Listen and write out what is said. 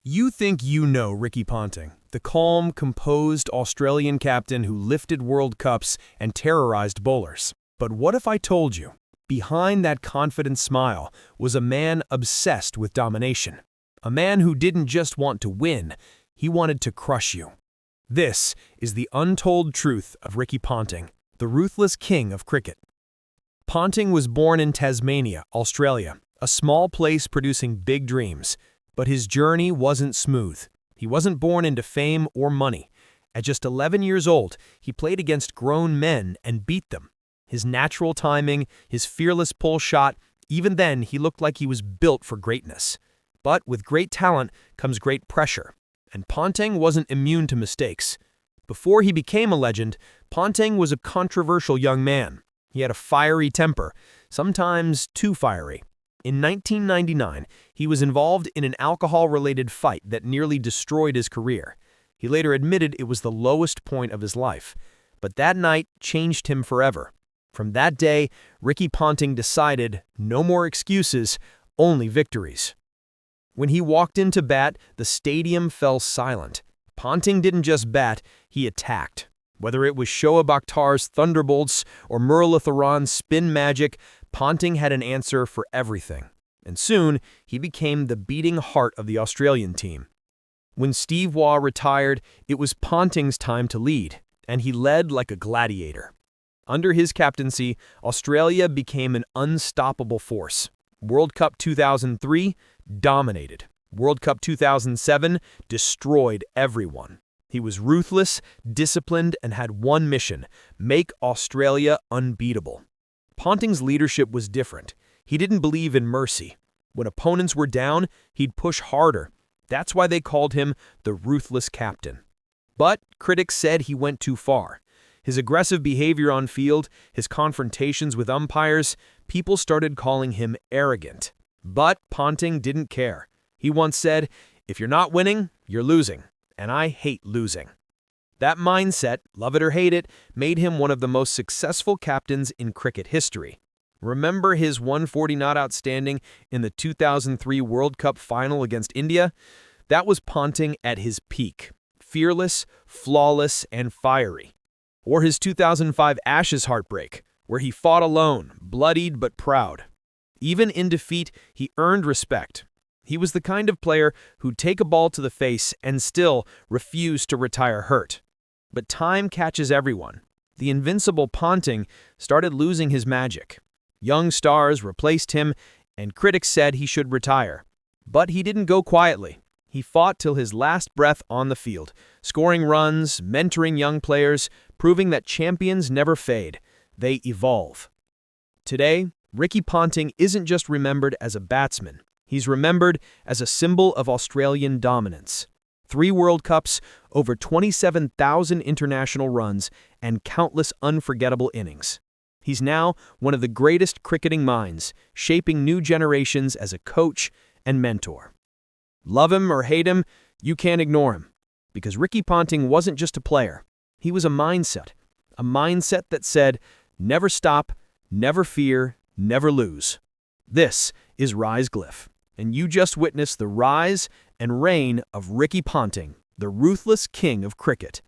You think you know Ricky Ponting, the calm, composed Australian captain who lifted World Cups and terrorized bowlers. But what if I told you, behind that confident smile was a man obsessed with domination? A man who didn't just want to win, he wanted to crush you. This is the untold truth of Ricky Ponting, the ruthless king of cricket. Ponting was born in Tasmania, Australia, a small place producing big dreams. But his journey wasn't smooth. He wasn't born into fame or money. At just 11 years old, he played against grown men and beat them. His natural timing, his fearless pull shot, even then he looked like he was built for greatness. But with great talent comes great pressure, and Ponting wasn't immune to mistakes. Before he became a legend, Ponting was a controversial young man. He had a fiery temper, sometimes too fiery. In 1999, he was involved in an alcohol-related fight that nearly destroyed his career. He later admitted it was the lowest point of his life. But that night changed him forever. From that day, Ricky Ponting decided, no more excuses, only victories. When he walked into bat, the stadium fell silent. Ponting didn't just bat, he attacked. Whether it was Shoaib Akhtar's thunderbolts or Muralitharan's spin magic, Ponting had an answer for everything. And soon, he became the beating heart of the Australian team. When Steve Waugh retired, it was Ponting's time to lead, and he led like a gladiator. Under his captaincy, Australia became an unstoppable force. World Cup 2003 dominated. World Cup 2007 destroyed everyone. He was ruthless, disciplined, and had one mission: make Australia unbeatable. Ponting's leadership was different. He didn't believe in mercy. When opponents were down, he'd push harder. That's why they called him the ruthless captain. But critics said he went too far. His aggressive behavior on field, his confrontations with umpires, people started calling him arrogant. But Ponting didn't care. He once said, "If you're not winning, you're losing. And I hate losing." That mindset, love it or hate it, made him one of the most successful captains in cricket history. Remember his 140 not-out standing in the 2003 World Cup final against India? That was Ponting at his peak, fearless, flawless, and fiery. Or his 2005 Ashes heartbreak, where he fought alone, bloodied but proud. Even in defeat, he earned respect. He was the kind of player who'd take a ball to the face and still refuse to retire hurt. But time catches everyone. The invincible Ponting started losing his magic. Young stars replaced him, and critics said he should retire. But he didn't go quietly. He fought till his last breath on the field, scoring runs, mentoring young players, proving that champions never fade. They evolve. Today, Ricky Ponting isn't just remembered as a batsman. He's remembered as a symbol of Australian dominance. 3 World Cups, over 27,000 international runs, and countless unforgettable innings. He's now one of the greatest cricketing minds, shaping new generations as a coach and mentor. Love him or hate him, you can't ignore him. Because Ricky Ponting wasn't just a player. He was a mindset that said, never stop, never fear, never lose. This is RiseGlyph. And you just witnessed the rise and reign of Ricky Ponting, the ruthless king of cricket.